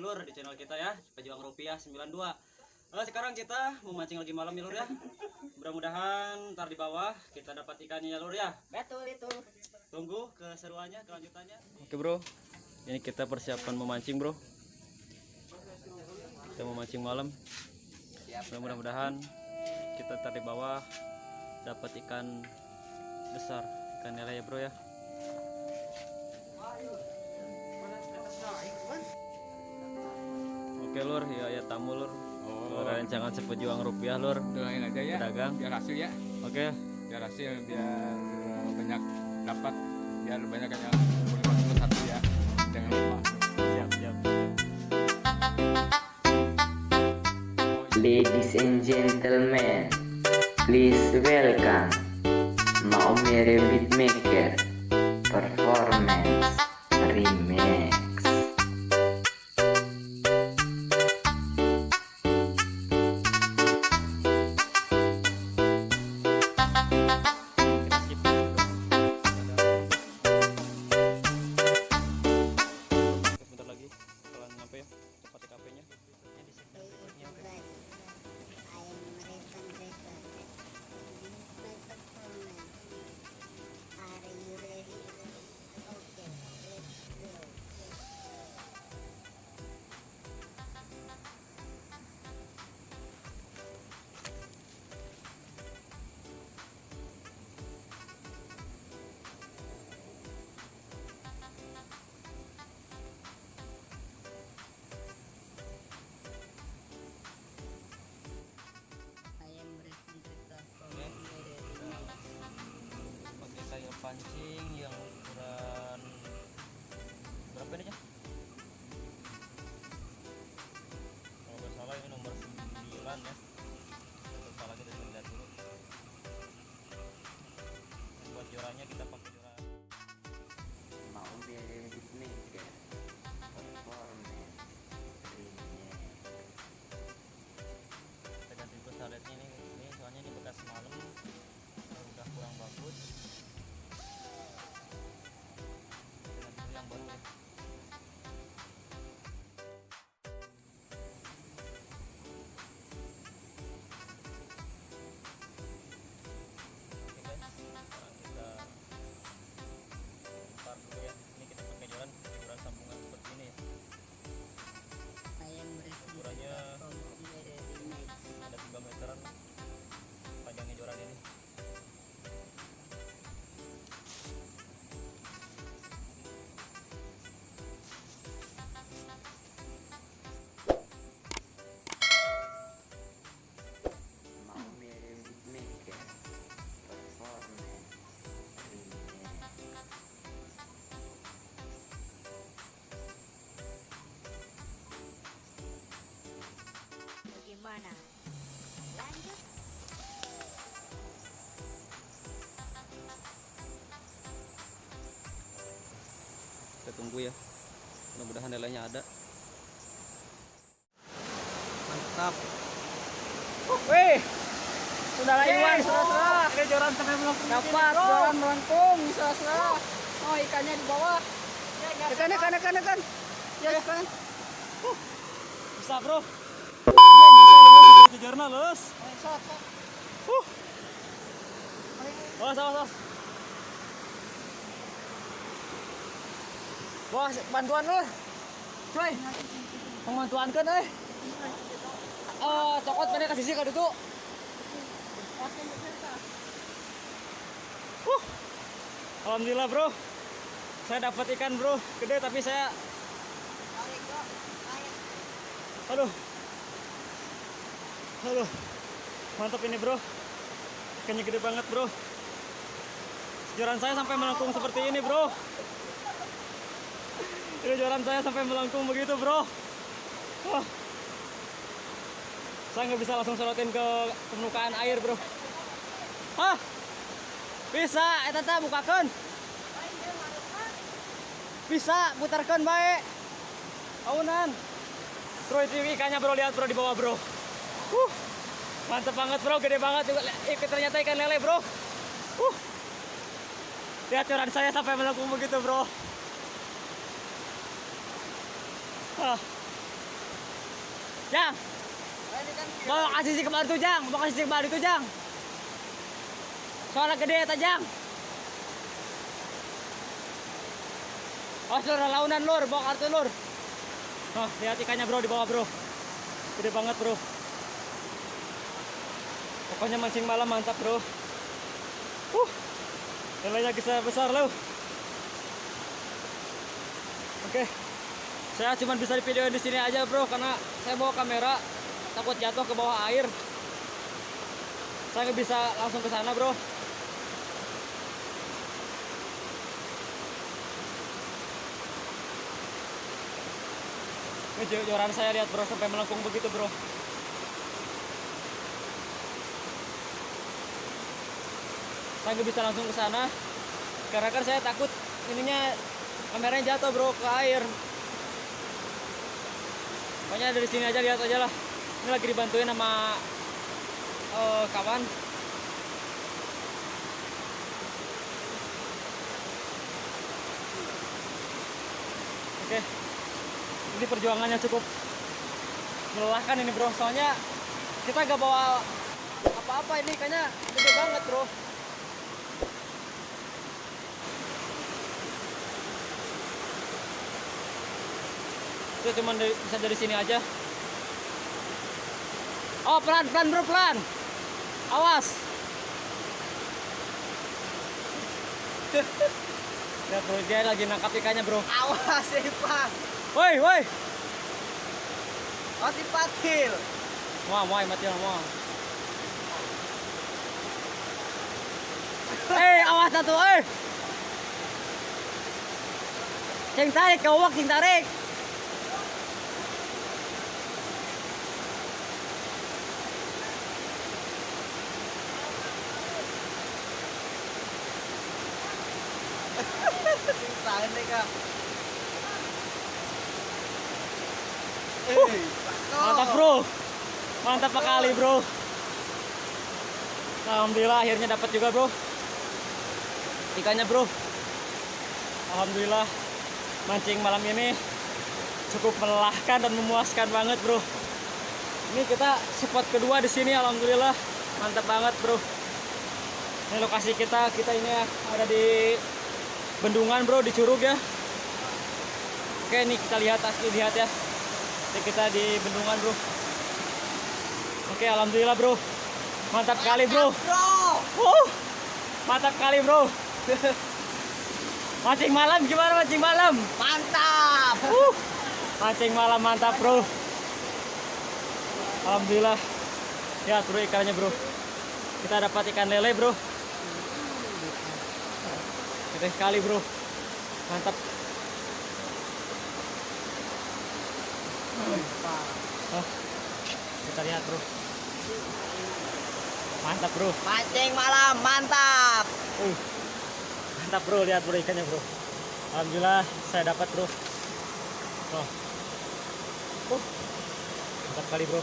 Lur di channel kita ya, Pejuang Rupiah 92. Sekarang kita mau mancing lagi malam ya Lur ya. Mudah-mudahan ntar di bawah kita dapat ikannya ya Lur ya. Betul itu. Tunggu keseruannya, kelanjutannya. Oke bro, ini kita persiapan memancing bro. Kita mau mancing malam. Mudah-mudahan kita ntar di bawah dapat ikan besar, ikan lele ya bro ya. Oke Lur, ya tamu Lur. Rancangan sepejuang rupiah Lur. Doain aja ya. Pedagang. Biar hasil ya. Oke. Biar hasil, biar banyak dapat, biar banyak yang boleh satu ya. Jangan lupa. Siap. Ladies and gentlemen, please welcome Maumere Beatmaker Performance Remix. Bentar lagi bakalan nyampe ya tempat TKP-nya. Pakai kayu pancing yang ukuran berapa ini ya? Kalau nggak salah ini nomor 9 ya. Kalau salah kita coba lihat dulu. Buat jorannya kita pakai joran. Maumere Beatmaker Performance Remix. Kita ganti pesaletnya ini soalnya ini bekas malam udah kurang bagus. Kita ganti dulu yang baru ya. Oke guys, sekarang kita lempar dulu ya. Ini kita pakai joran sambungan seperti ini ya. Ukurannya ada 3 meteran panjangnya joran ini. Maumere Beatmaker Performance Remix. Bagaimana? Lanjut. Kita tunggu ya, mudah-mudahan lelenya ada. Mantap. Wih, sudah layuan, saudara. Ini joran sampai melengkung. Dapat joran melengkung, saudara. Oh, ikannya di bawah. Ikan. Ya, ikan. Bisa bro. Ini nyesel lulus, jarna lulus. Awas. Wah, bantuan lu. Coy. Bantuan kan euy. Cokot mana kasih sih ka ditu. Alhamdulillah bro. Saya dapat ikan bro, gede tapi saya Aduh. Mantap ini bro. Ikannya gede banget bro. Joran saya sampai melengkung seperti ini bro. Ini joran saya sampai melengkung begitu bro. Saya nggak bisa langsung sorotin ke permukaan air bro. Bisa, eta bukakan. Bisa, putarkan baik. Aunan. Bro, itu ikannya bro, lihat bro di bawah bro. Mantep banget bro, gede banget. Ternyata ikan lele bro. Lihat joran saya sampai melengkung begitu bro. Jang, Ini kan bawa kasih si kembar tuh Jang, bawa kasih si kembar itu Jang. Soalnya gede ta Jang. Oh, lur, launan lur, bawa kartu lur. Oh, lihat ikannya bro di bawah bro. Gede banget bro. Pokoknya mancing malam mantap bro. Nilainya besar loh. Oke. Saya cuma bisa di videoin di sini aja bro, karena saya bawa kamera takut jatuh ke bawah air. Saya nggak bisa langsung ke sana bro. Ini joran saya lihat bro sampai melengkung begitu bro. Saya nggak bisa langsung ke sana karena kan saya takut ininya kameranya jatuh bro ke air. Pokoknya dari sini aja lihat aja lah. Ini lagi dibantuin sama kawan. Oke. Ini perjuangannya cukup melelahkan ini bro. Soalnya kita gak bawa apa-apa, ini ikannya gede banget bro. Itu cuma bisa dari sini aja. Oh, pelan bro, pelan. Awas. Lihat bro, dia lagi nangkap ikannya bro. awas Pak. Woi. Oh si patil. Mau mati mau. Awas satu, Cing tarik, kawak cing tarik. Tahan deh kak. Mantap bro. Mantap sekali bro. Alhamdulillah akhirnya dapat juga bro. Ikannya bro. Alhamdulillah mancing malam ini cukup melelahkan dan memuaskan banget bro. Ini kita spot kedua di sini, alhamdulillah mantap banget bro. Ini lokasi kita ini ada di Bendungan bro, di Curug ya. Oke, ini kita lihat ya. Ini kita di Bendungan bro. Oke, alhamdulillah bro. Mantap kali bro. Mantap kali bro. Mancing malam gimana mancing malam? Mantap. Mancing malam mantap bro. Alhamdulillah. Ya bro ikannya bro. Kita dapat ikan lele bro. Gede sekali bro. Mantap. Oh, kita lihat bro. Mantap bro. Mancing malam mantap. Mantap bro, lihat bro ikannya bro. Alhamdulillah saya dapat bro. Oh. Mantap kali bro.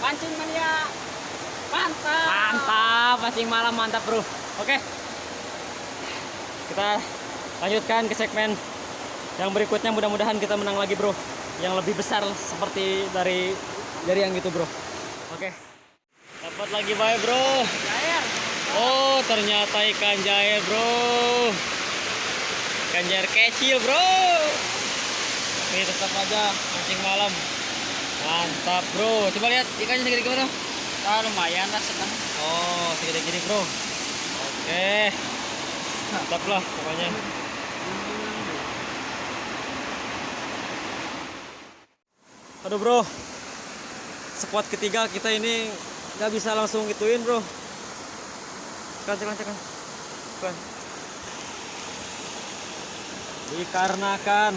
Mancing mania. Mantap. Mantap, mancing malam mantap bro. Oke. Kita lanjutkan ke segmen yang berikutnya, mudah-mudahan kita menang lagi bro. Yang lebih besar seperti dari yang gitu bro. Oke. Dapat lagi bae bro. Jair. Oh, ternyata ikan jair bro. Ikan jair kecil bro. Ini tetap aja mancing malam. Mantap bro. Coba lihat ikannya segede gimana? Lumayan lah sedang. Oh, segede gini bro. Oke. Mantap lah pokoknya. Aduh bro, squad ketiga kita ini nggak bisa langsung gituin bro. Cekan. Dikarenakan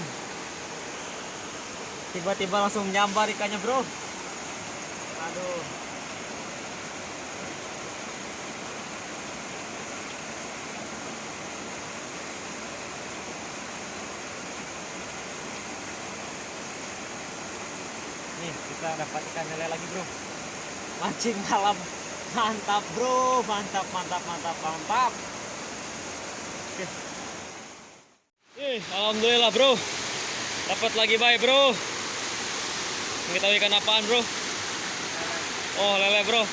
tiba-tiba langsung nyambar ikannya bro. Aduh. Nih kita dapat ikan lele lagi bro. Mancing malam mantap bro, mantap. Oke. Alhamdulillah bro, Dapat lagi bay bro. Kita tahu ikan apaan bro? Oh lele bro.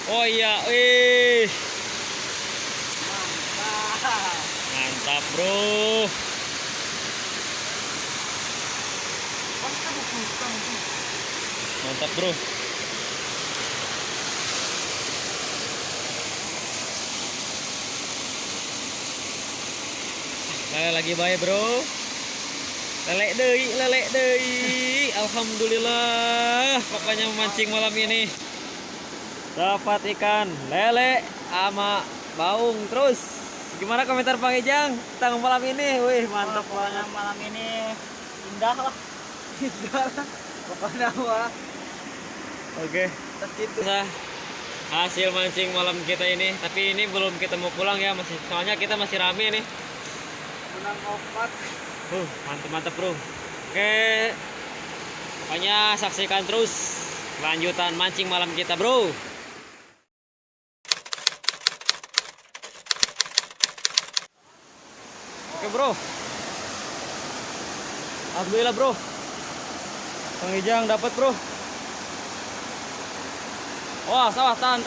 Oh iya. Mantap bro. Mantap bro. Lele lagi baik bro. Lele deui. Alhamdulillah. Pokoknya memancing malam ini dapat ikan lele sama baung terus. Gimana komentar Bang Ijang tentang malam ini? Wih mantap banget. Malam ini indah lah. Pokoknya wah. Oke. Nah, hasil mancing malam kita ini. Tapi ini belum kita mau pulang ya, soalnya kita masih rame nih. Menang opat. Mantap bro. Oke. Pokoknya saksikan terus lanjutan mancing malam kita bro. Oke bro. Alhamdulillah bro. Bang Ijang dapat bro. Wah sawah tahan.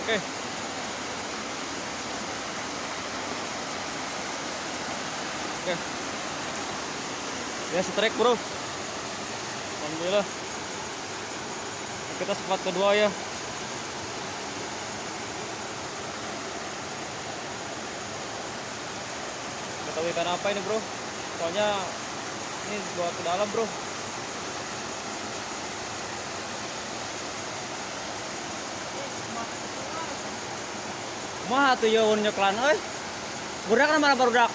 Oke. Ya strike bro. Alhamdulillah. Kita spot kedua ya. Kita tahu ikan apa ini bro. Soalnya ini bawa ke dalam bro. Mah tuh ya nyeklan euy. Budak mana budak?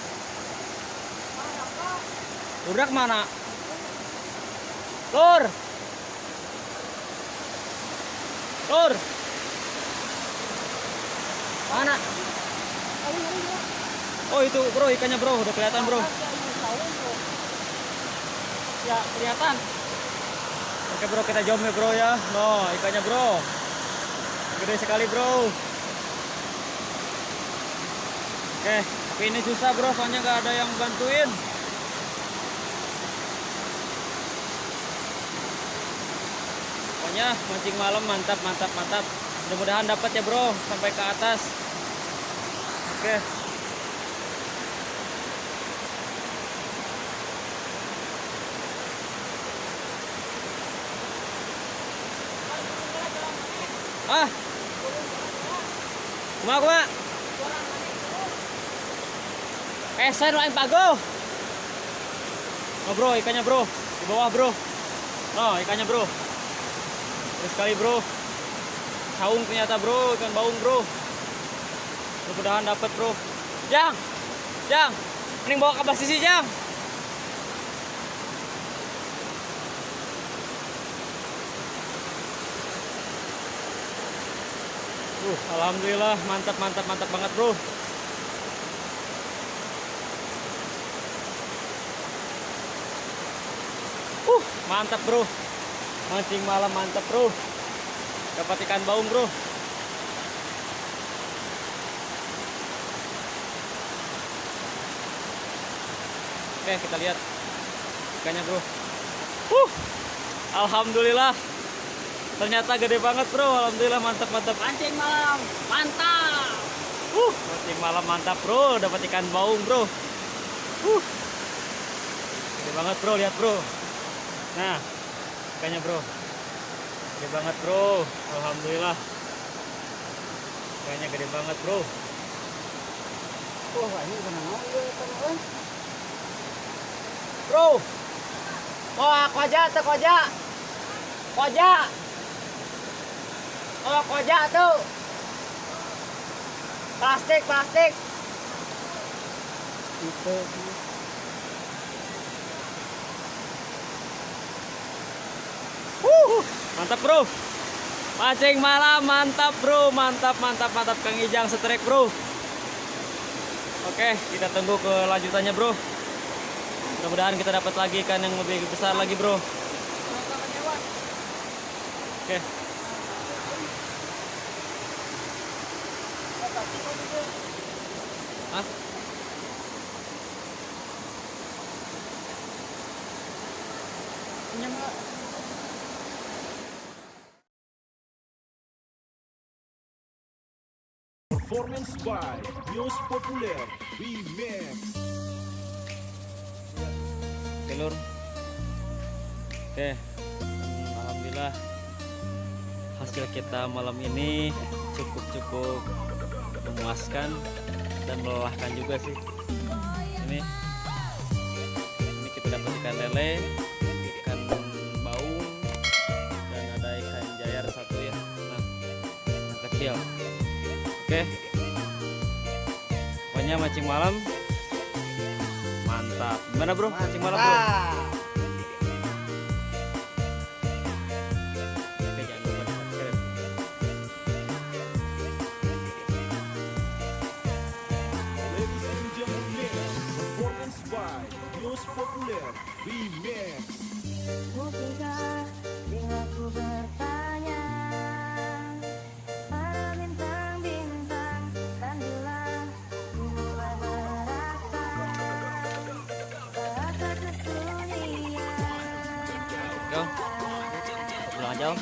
Budak mana? Lur. Mana? Oh itu bro ikannya bro, udah kelihatan bro. Ya kelihatan. Oke bro kita jom ya bro ya. No ikannya bro. Gede sekali bro. Oke, tapi ini susah bro, soalnya nggak ada yang bantuin. Pokoknya mancing malam mantap. Mudah-mudahan dapat ya bro, sampai ke atas. Oke. Kumaha? Saya lain pago. Oh bro, ikannya bro. Di bawah bro. Oh, ikannya bro. Terus sekali bro. Saung ternyata bro, ikan baung bro. Mudah-mudahan dapat bro. Jang. Mending bawa ke atas sisi Jang. Alhamdulillah mantap banget bro. Mantap bro. Mancing malam mantap bro. Dapat ikan baung bro. Oke kita lihat ikannya bro. Alhamdulillah. Ternyata gede banget bro. Alhamdulillah mantap. Mancing malam mantap. Mancing malam mantap bro. Dapat ikan baung bro. Gede banget bro, lihat bro. Nah, ikannya bro. Gede banget bro. Alhamdulillah. Ikannya gede banget bro. Ini bukan mau Bro. Wah, koja. Oh, koja tuh. Plastik. Itu. Mantap bro. Mancing malam mantap bro. Mantap Kang Ijang strike bro. Oke, kita tunggu kelanjutannya bro. Mudah-mudahan kita dapat lagi ikan yang lebih besar lagi bro. Oke. kenyang nggak? Performance by Bios Populer Remix. Oke lur. Oke, alhamdulillah hasil kita malam ini cukup memuaskan dan melelahkan juga sih. Ini kita dapat ikan lele, ikan baung, dan ada ikan jayar satu ya. Nah, yang kecil. Oke, pokoknya mancing malam mantap. Gimana bro, mancing malam bro? Oke, jangan lupa di-subscribe. Ladies and gentlemen, performance by Bios Populer Remix. Mungkinkah bila ku bertanya para bintang-bintang kan bilang ku mulai merasa kesunyian. Go, pulang aja om.